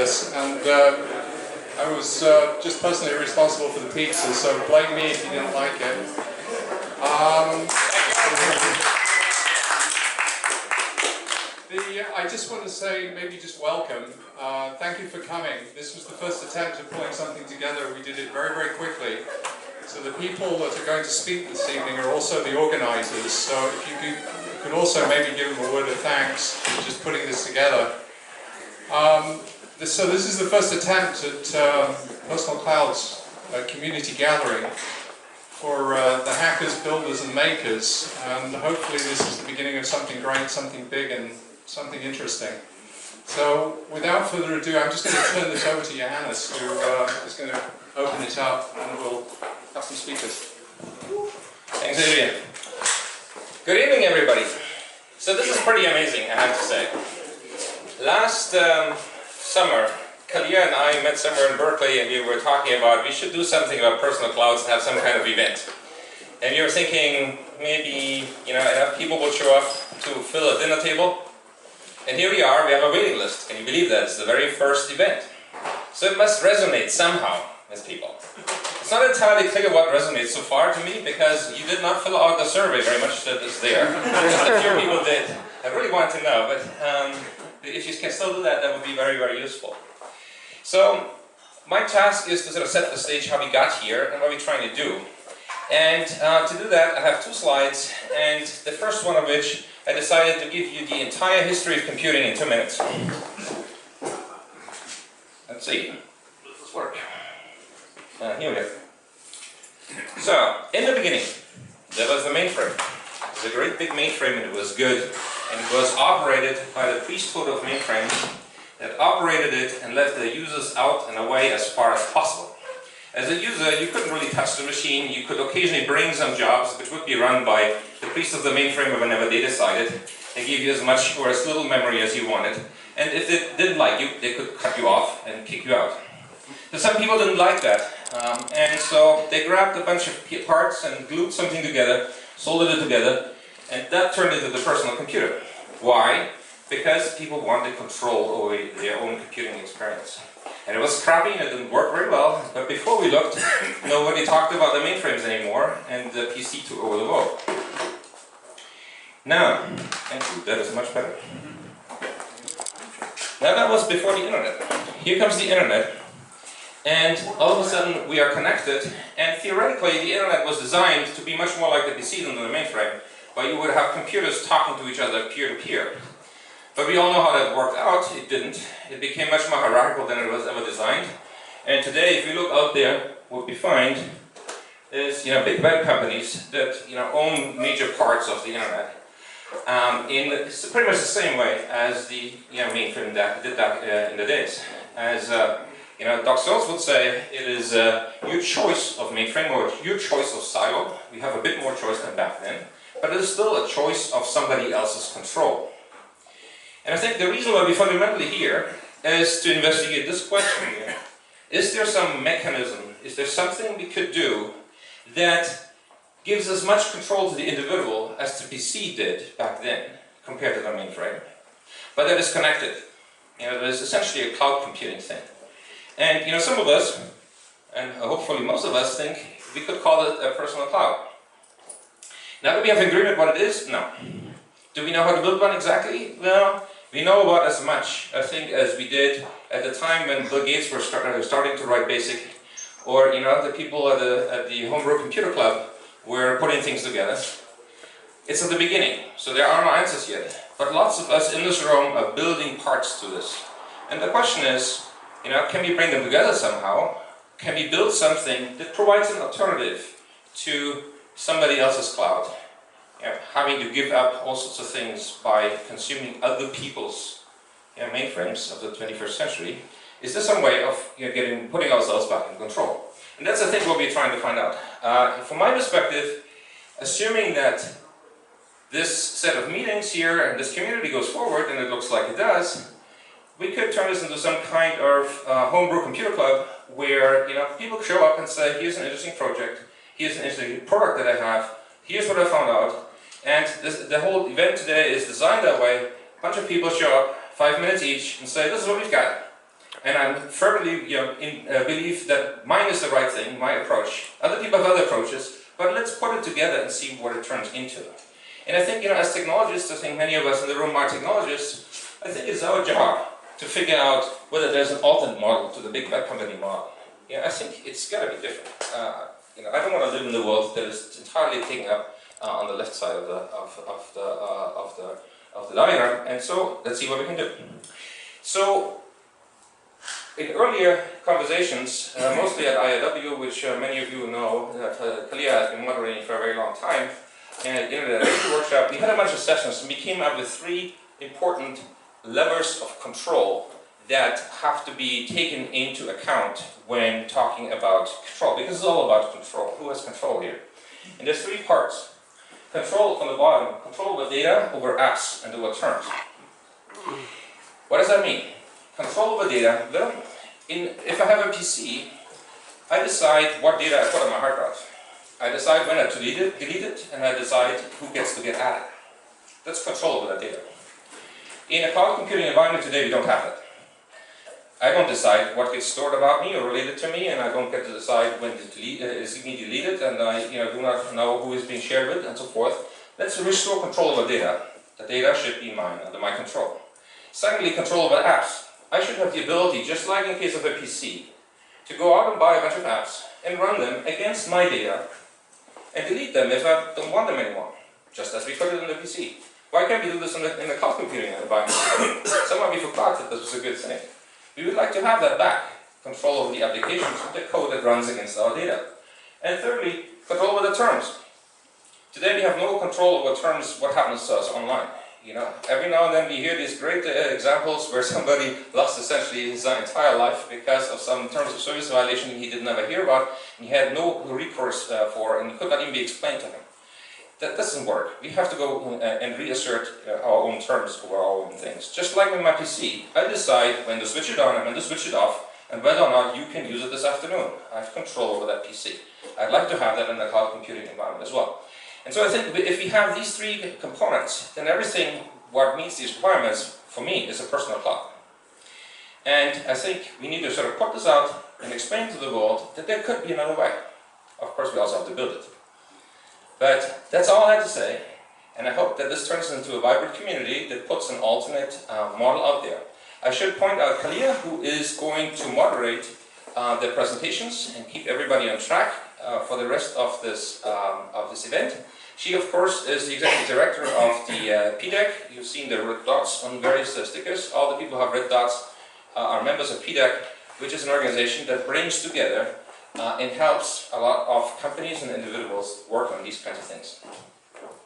this, and I was just personally responsible for the pizza, so blame me if you didn't like it. I just want to say, maybe just welcome. Thank you for coming. This was the first attempt at pulling something together. We did it very, very quickly. So the people that are going to speak this evening are also the organizers. So if you could also maybe give them a word of thanks for just putting this together. So this is the first attempt at Personal Cloud's community gathering for the hackers, builders and makers, and hopefully this is the beginning of something great, something big and something interesting. So without further ado, I'm just going to turn this over to Johannes, who is going to open it up, and we'll have some speakers. Thanks, Adrian. Good evening, everybody. So this is pretty amazing, I have to say. Last summer, Kalia and I met somewhere in Berkeley, and we were talking about we should do something about personal clouds and have some kind of event. And we were thinking maybe enough people will show up to fill a dinner table. And here we are, we have a waiting list. Can you believe that? It's the very first event. So it must resonate somehow with people. It's not entirely clear what resonates so far to me, because you did not fill out the survey very much that is there. Just a few people did. I really want to know, but if you can still do that, that would be very, very useful. So my task is to sort of set the stage how we got here and what we're trying to do. And to do that, I have two slides, and the first one of which I decided to give you the entire history of computing in 2 minutes. Let's see, does this work? Here we go. So, in the beginning, there was the mainframe. It was a great big mainframe, and it was good, and it was operated by the priesthood of mainframes that operated it and let the users out and away as far as possible. As a user, you couldn't really touch the machine. You could occasionally bring some jobs which would be run by the priest of the mainframe whenever they decided. They give you as much or as little memory as you wanted. And if they didn't like you, they could cut you off and kick you out. So some people didn't like that. And so they grabbed a bunch of parts and glued something together, soldered it together, and that turned into the personal computer. Why? Because people wanted control over their own computing experience. And it was crappy and it didn't work very well, but before we looked, nobody talked about the mainframes anymore, and the PC took over the world. Now, thank you, that is much better. Now that was before the internet. Here comes the internet, and all of a sudden we are connected, and theoretically the internet was designed to be much more like the PC than the mainframe, but you would have computers talking to each other peer-to-peer. But we all know how that worked out. It didn't. It became much more hierarchical than it was ever designed. And today, if we look out there, what we find is big web companies that own major parts of the internet in pretty much the same way as the mainframe that did that in the days. As Doc Searls would say, it is your choice of mainframe or your choice of silo. We have a bit more choice than back then, but it is still a choice of somebody else's control. And I think the reason why we're fundamentally here is to investigate this question here. Is there some mechanism, is there something we could do that gives as much control to the individual as the PC did back then, compared to the mainframe, but that is connected? That is essentially a cloud computing thing. And some of us, and hopefully most of us, think we could call it a personal cloud. Now, do we have agreement what it is? No. Do we know how to build one exactly? Well, we know about as much, I think, as we did at the time when Bill Gates was starting to write BASIC, or the people at the Homebrew Computer Club were putting things together. It's at the beginning, so there are no answers yet. But lots of us in this room are building parts to this. And the question is, can we bring them together somehow? Can we build something that provides an alternative to somebody else's cloud? Having to give up all sorts of things by consuming other people's mainframes of the 21st century. Is there some way of putting ourselves back in control? And that's, I think, what we're trying to find out. From my perspective, assuming that this set of meetings here and this community goes forward, and it looks like it does, we could turn this into some kind of homebrew computer club where people show up and say, here's an interesting project, here's an interesting product that I have, here's what I found out. And the whole event today is designed that way. A bunch of people show up, 5 minutes each, and say, this is what we've got. And I firmly believe that mine is the right thing, my approach. Other people have other approaches, but let's put it together and see what it turns into. And I think, as technologists, I think many of us in the room are technologists, I think it's our job to figure out whether there's an alternate model to the big web company model. I think it's got to be different. I don't want to live in the world that is entirely taken up on the left side of the diagram, and so let's see what we can do. So, in earlier conversations, mostly at IAW, which many of you know that Kalia has been moderating for a very long time, and at the Internet Workshop, we had a bunch of sessions and we came up with 3 important levers of control that have to be taken into account when talking about control, because it's all about control. Who has control here? And there's 3 parts. Control on the bottom, control over data, over apps, and over terms. What does that mean? Control over data. Well, if I have a PC, I decide what data I put on my hard drive. I decide when I delete it, and I decide who gets to get at it. That's control over that data. In a cloud computing environment today, we don't have that. I don't decide what gets stored about me or related to me, and I don't get to decide when to delete, is it deleted, and I do not know who is being shared with, and so forth. Let's restore control over data. The data should be mine, under my control. Secondly, control over apps. I should have the ability, just like in case of a PC, to go out and buy a bunch of apps and run them against my data and delete them if I don't want them anymore, just as we could it in the PC. Why can't we do this in the cloud computing environment? Somehow we forgot that this was a good thing. We would like to have that back, control over the applications and the code that runs against our data. And thirdly, control over the terms. Today we have no control over terms, what happens to us online. Every now and then we hear these great examples where somebody lost essentially his entire life because of some terms of service violation he did never hear about, and he had no recourse for, and it could not even be explained to him. That doesn't work. We have to go and reassert our own terms over our own things. Just like with my PC, I decide when to switch it on and when to switch it off, and whether or not you can use it this afternoon. I have control over that PC. I'd like to have that in the cloud computing environment as well. And so I think if we have these 3 components, then everything what meets these requirements, for me, is a personal cloud. And I think we need to sort of put this out and explain to the world that there could be another way. Of course, we also have to build it. But that's all I had to say, and I hope that this turns into a vibrant community that puts an alternate model out there. I should point out Kalia, who is going to moderate the presentations and keep everybody on track for the rest of this event. She, of course, is the executive director of the PDEC. You've seen the red dots on various stickers. All the people who have red dots are members of PDEC, which is an organization that brings together and helps a lot of companies and individuals work on these kinds of things.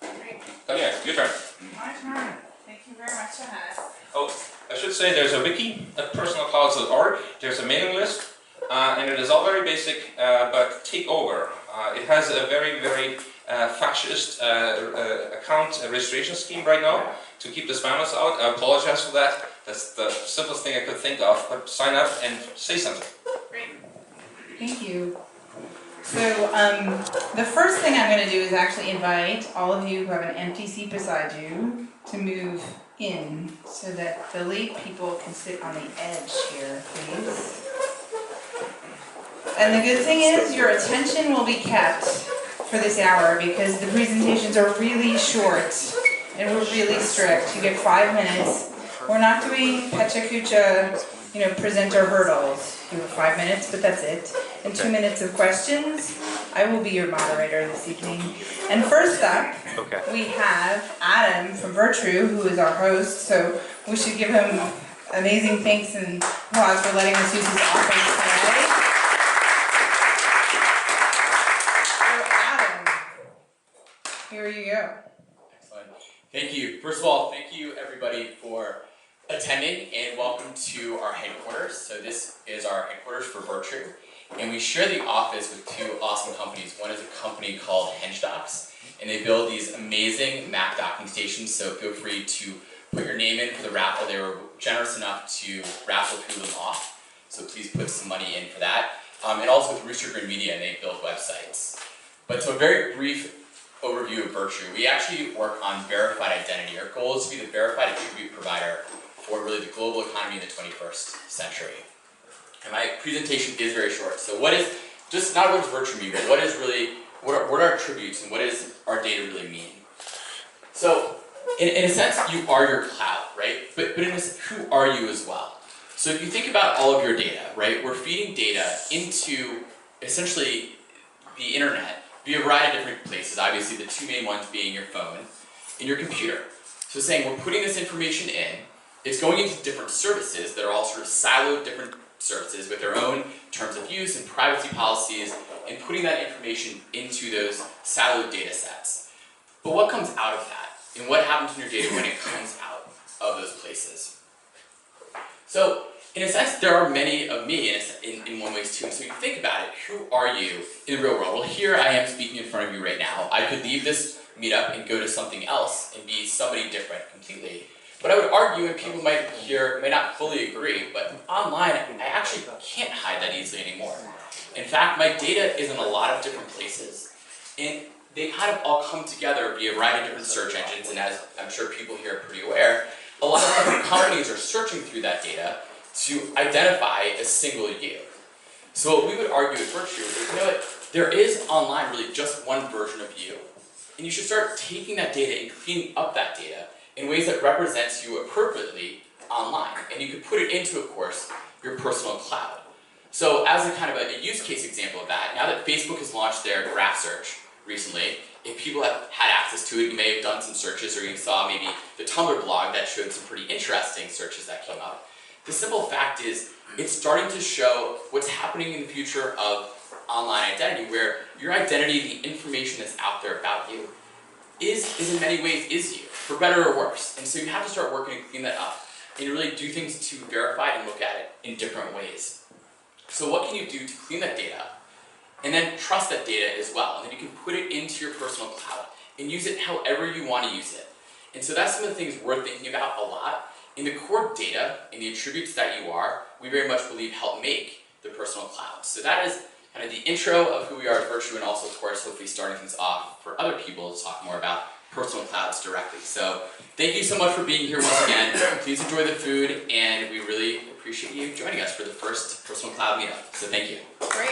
Great. Kalia, your turn. My turn. Thank you very much, Johannes. Oh, I should say there's a wiki at personalclouds.org. There's a mailing list, and it is all very basic, but take over. It has a very, very fascist account registration scheme right now to keep the spammers out. I apologize for that. That's the simplest thing I could think of, but sign up and say something. Great. Thank you. So the first thing I'm going to do is actually invite all of you who have an empty seat beside you to move in so that the late people can sit on the edge here, please. And the good thing is your attention will be kept for this hour because the presentations are really short and we're really strict. You get 5 minutes. We're not doing Pecha Kucha, presenter hurdles. You have 5 minutes, but that's it. And 2 minutes of questions. I will be your moderator this evening. And first up, we have Adam from Virtru, who is our host. So we should give him amazing thanks and applause for letting us use his office today. So Adam, here you go. Excellent. Thank you. First of all, thank you everybody for attending and welcome to our headquarters. So this is our headquarters for Virtru. And we share the office with 2 awesome companies. One is a company called HengeDocs, and they build these amazing Mac docking stations, so feel free to put your name in for the raffle. They were generous enough to raffle 2 of them off, so please put some money in for that. And also with Rooster Green Media, and they build websites. But so a very brief overview of Virtru. We actually work on verified identity. Our goal is to be the verified attribute provider for really the global economy in the 21st century. And my presentation is very short. So what is, just not what does virtue mean, but what is really, what are our attributes and what does our data really mean? So in a sense, you are your cloud, right? But in this, who are you as well? So if you think about all of your data, right, we're feeding data into essentially the internet via a variety of different places, obviously the two main ones being your phone and your computer. So saying we're putting this information in, it's going into different services that are all sort of siloed different services with their own terms of use and privacy policies, and putting that information into those siloed data sets. But what comes out of that? And what happens in your data when it comes out of those places? So, in a sense, there are many of me in one ways too. And so you think about it, who are you in the real world? Well, here I am speaking in front of you right now. I could leave this meetup and go to something else and be somebody different completely. But I would argue, and people might not fully agree, but online I actually can't hide that easily anymore. In fact, my data is in a lot of different places. And they kind of all come together via a variety of different search engines, and as I'm sure people here are pretty aware, a lot of different companies are searching through that data to identify a single you. So what we would argue at Virtue is, you know what, there is online really just one version of you, and you should start taking that data and cleaning up that data in ways that represents you appropriately online. And you could put it into, of course, your personal cloud. So as a kind of a use case example of that, now that Facebook has launched their graph search recently, if people have had access to it, you may have done some searches, or you saw maybe the Tumblr blog that showed some pretty interesting searches that came up. The simple fact is, it's starting to show what's happening in the future of online identity, where your identity, the information that's out there about you, is in many ways is you, for better or worse. And so you have to start working to clean that up, and really do things to verify and look at it in different ways. So what can you do to clean that data, and then trust that data as well, and then you can put it into your personal cloud, and use it however you want to use it. And so that's some of the things we're thinking about a lot. In the core data, and the attributes that you are, we very much believe help make the personal cloud. So that is kind of the intro of who we are at Virtue, and also, of course, hopefully starting things off for other people to talk more about personal clouds directly. So thank you so much for being here once again. Please enjoy the food, and we really appreciate you joining us for the first personal cloud meetup. So thank you. Great.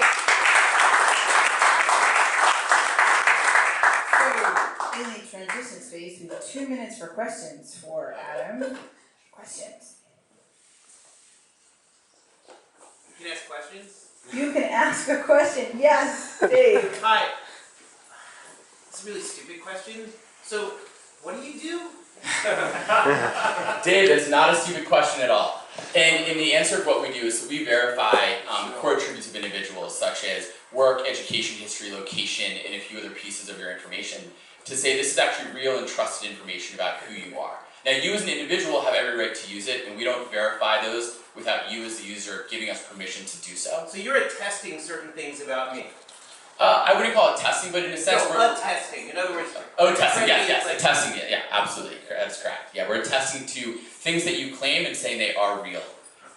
So, in the transition space, we have 2 minutes for questions for Adam. Questions? You can ask questions? You can ask a question. Yes, Dave. Hi. It's a really stupid question. So, what do you do? Dave, it's not a stupid question at all. And the answer of what we do is we verify core attributes of individuals, such as work, education history, location, and a few other pieces of your information, to say this is actually real and trusted information about who you are. Now, you as an individual have every right to use it, and we don't verify those without you as the user giving us permission to do so. So you're attesting certain things about me? I wouldn't call it testing, but in a sense we're... Attesting. In other words... Oh, testing, yes, attesting it, yeah, absolutely, that's correct. Yeah, we're attesting to things that you claim and saying they are real,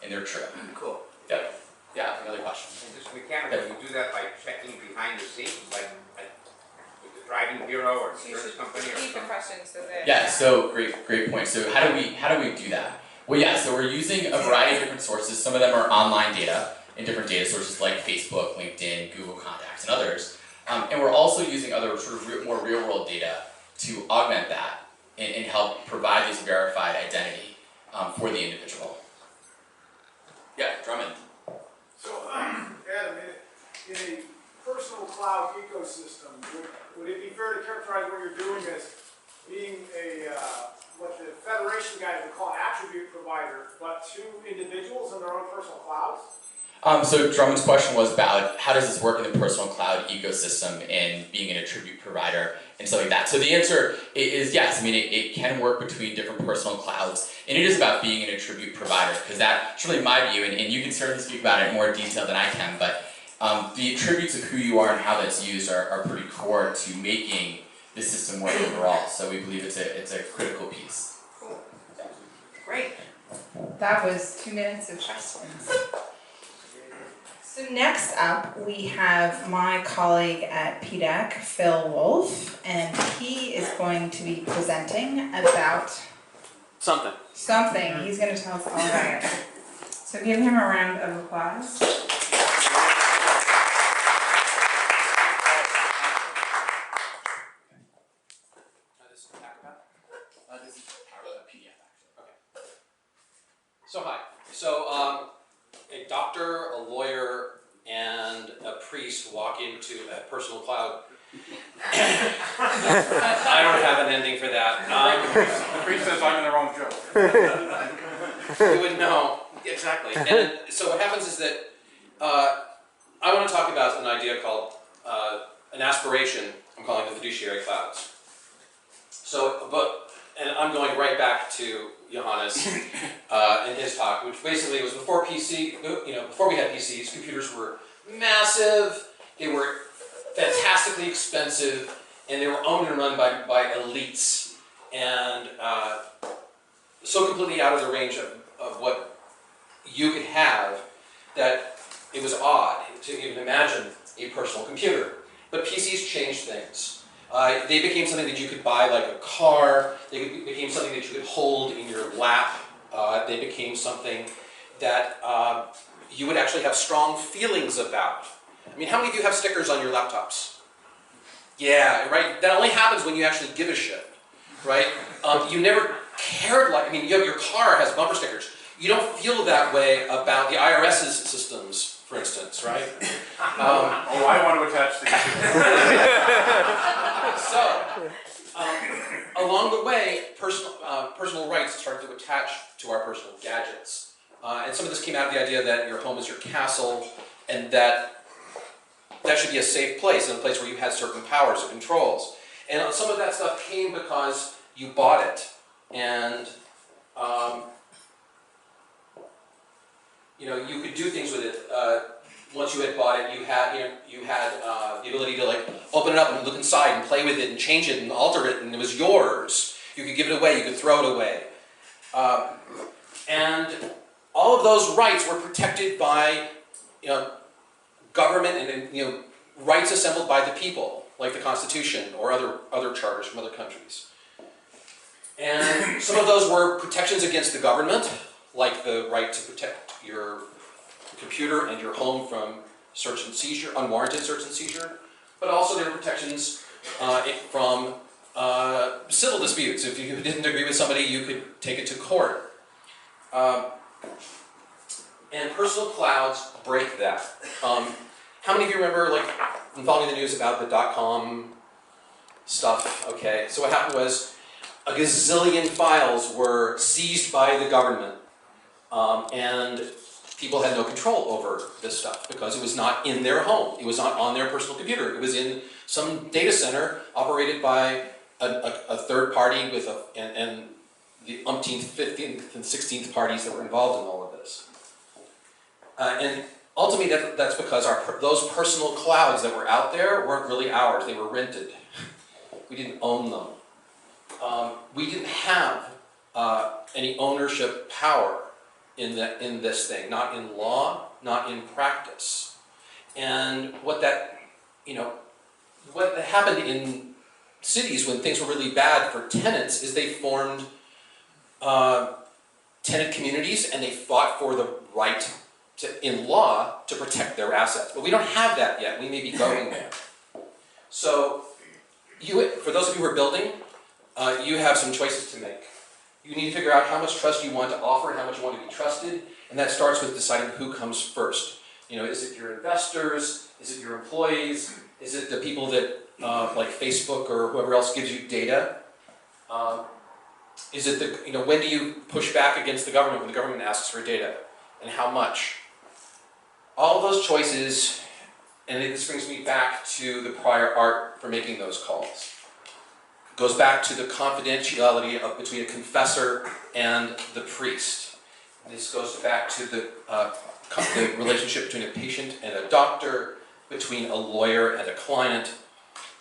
and they're true. Cool. Yep. Yeah, another question. And just mechanically, you do that by checking behind the scenes, like with the driving bureau or You insurance should company or repeat the something? question so that. Yeah, so great point. So how do we do that? Well, yeah, so we're using a variety of different sources. Some of them are online data and different data sources like Facebook, LinkedIn, Google Contacts, and others. And we're also using other sort of more real-world data to augment that and help provide this verified identity for the individual. Yeah, Drummond. So, Adam, in a personal cloud ecosystem, would it be fair to characterize what you're doing as being a, what the Federation guys would call an attribute provider, but to individuals in their own personal clouds? So Drummond's question was about how does this work in the personal cloud ecosystem and being an attribute provider and stuff like that. So the answer is yes. I mean, it can work between different personal clouds, and it is about being an attribute provider, because that's really my view, and you can certainly speak about it in more detail than I can, but the attributes of who you are and how that's used are pretty core to making the system work overall. So we believe it's a critical piece. Cool. Great. That was 2 minutes of questions. So next up, we have my colleague at PDAC, Phil Wolf, and he is going to be presenting about Something. something. He's going to tell us all about it. So give him a round of applause. This is a PDF actually. Okay. So hi. So a doctor, a lawyer, and a priest walk into a personal cloud. I don't have an ending for that. The priest says I'm in the wrong joke. You would know exactly. And so what happens is that I want to talk about an idea called an aspiration. I'm calling the fiduciary clouds. So, and I'm going right back to Johannes in his talk, which basically was before before we had PCs, computers were massive, they were fantastically expensive, and they were owned and run by elites, and so completely out of the range of what you could have that it was odd to even imagine a personal computer. But PCs changed things. They became something that you could buy like a car. They became something that you could hold in your lap. They became something that you would actually have strong feelings about. I mean, how many of you have stickers on your laptops? Yeah, right? That only happens when you actually give a shit, right? You never cared like, I mean, your car has bumper stickers. You don't feel that way about the IRS's systems, for instance, right? I want to attach things. So, along the way, personal rights started to attach to our personal gadgets. And some of this came out of the idea that your home is your castle, and that should be a safe place, and a place where you had certain powers or controls. And some of that stuff came because you bought it. And you could do things with it. Once you had bought it, you had the ability to like open it up and look inside and play with it and change it and alter it, and it was yours. You could give it away. You could throw it away. And all of those rights were protected by government and rights assembled by the people, like the Constitution or other charters from other countries. And some of those were protections against the government, like the right to protect your computer and your home from search and seizure, unwarranted search and seizure, but also there were protections from civil disputes. If you didn't agree with somebody, you could take it to court. And personal clouds break that. How many of you remember, like, following the news about the .com stuff? Okay, so what happened was a gazillion files were seized by the government, and people had no control over this stuff because it was not in their home. It was not on their personal computer. It was in some data center operated by a third party with and the umpteenth, 15th, and 16th parties that were involved in all of this. And ultimately, that's because those personal clouds that were out there weren't really ours. They were rented. We didn't own them. We didn't have any ownership power in this thing, not in law, not in practice. And what happened in cities when things were really bad for tenants is they formed tenant communities, and they fought for the right in law to protect their assets. But we don't have that yet. We may be going there. So, for those of you who are building, you have some choices to make. You need to figure out how much trust you want to offer, how much you want to be trusted, and that starts with deciding who comes first. Is it your investors? Is it your employees? Is it the people that, like Facebook or whoever else gives you data? Is it when do you push back against the government when the government asks for data, and how much? All of those choices, and this brings me back to the prior art for making those calls. Goes back to the confidentiality between a confessor and the priest. And this goes back to the relationship between a patient and a doctor, between a lawyer and a client,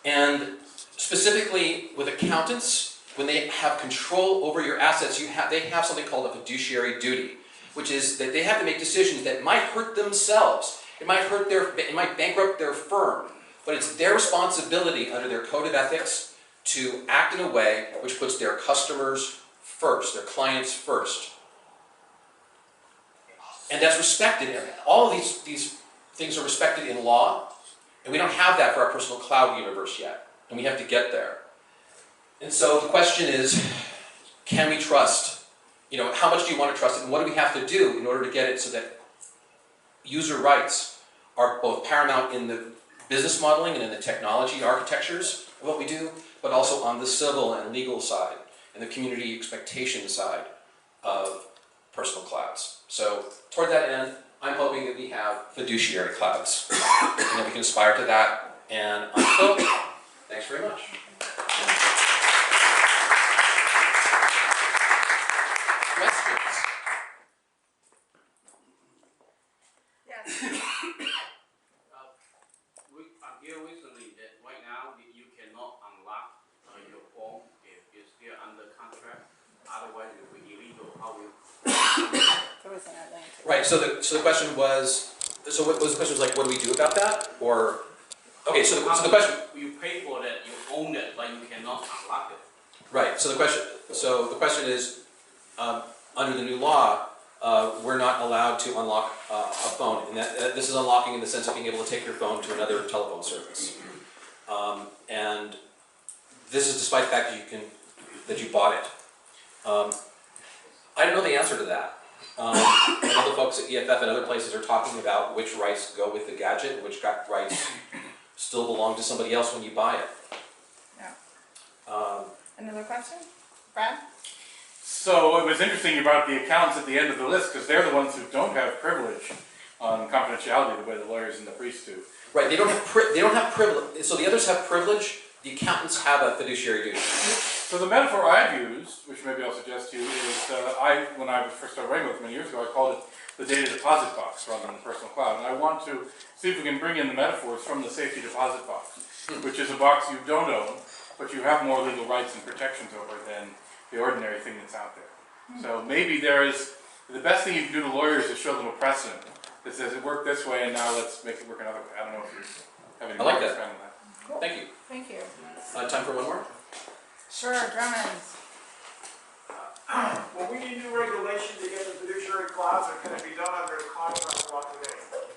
and specifically with accountants, when they have control over your assets, they have something called a fiduciary duty, which is that they have to make decisions that might hurt themselves. It might bankrupt their firm, but it's their responsibility under their code of ethics to act in a way which puts their customers first, their clients first. And that's respected. All of these things are respected in law, and we don't have that for our personal cloud universe yet, and we have to get there. And so the question is, can we trust? You know, how much do you want to trust it, and what do we have to do in order to get it so that user rights are both paramount in the business modeling and in the technology architectures of what we do, but also on the civil and legal side and the community expectation side of personal clouds. So toward that end, I'm hoping that we have fiduciary clouds and that we can aspire to that. And I'm Phil. Thanks very much. Questions? Yes. I'm here recently that right now you cannot unlock your phone if it's still under contract. Otherwise, it will be illegal. How will? Right. So the question was. So what was the question? Was like, what do we do about that? Or okay. So the question. You pay for that. You own it, but you cannot unlock it. Right. So the question is, under the new law, we're not allowed to unlock a phone, and this is unlocking in the sense of being able to take your phone to another telephone service. And this is despite the fact that you bought it. I don't know the answer to that. I know the folks at EFF and other places are talking about which rights go with the gadget, and which rights still belong to somebody else when you buy it. Yeah. Another question? Brad? So it was interesting you brought up the accountants at the end of the list, because they're the ones who don't have privilege on confidentiality the way the lawyers and the priests do. Right, they don't have privilege. So the others have privilege, the accountants have a fiduciary duty. So the metaphor I've used, which maybe I'll suggest to you, is when I first started writing with many years ago, I called it the data deposit box rather than the personal cloud. And I want to see if we can bring in the metaphors from the safety deposit box, which is a box you don't own, but you have more legal rights and protections over than the ordinary thing that's out there. So maybe the best thing you can do to lawyers is show them a precedent that says it worked this way and now let's make it work another way. I don't know if you have any more to expand on that. Cool. Thank you. Thank you. Time for one more? Sure, Drummond. Will we need new regulation to get the fiduciary clouds, or can it be done under the contract law today?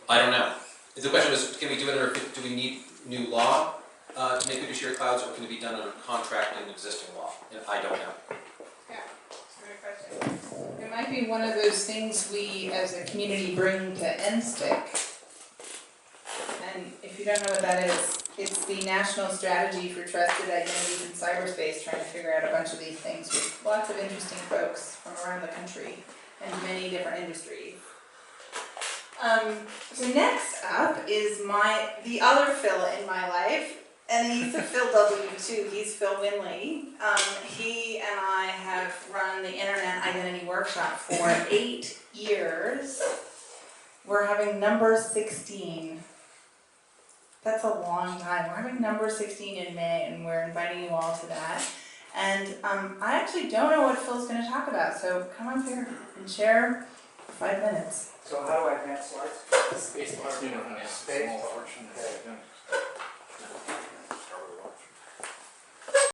I don't know. The question was, can we do it under, do we need new law to make fiduciary clouds, or can it be done under contract and existing law? And I don't know. Yeah, that's a great question. It might be one of those things we as a community bring to NSTIC. And if you don't know what that is, it's the National Strategy for Trusted Identities in Cyberspace, trying to figure out a bunch of these things with lots of interesting folks from around the country and many different industries. So next up is the other Phil in my life, and he's a Phil W too. He's Phil Winley. He and I have run the Internet Identity Workshop for 8 years. We're having number 16. That's a long time. We're having number 16 in May, and we're inviting you all to that. And I actually don't know what Phil's going to talk about, so come up here and share for 5 minutes. So how do I advance slides? Space bar. Space bar.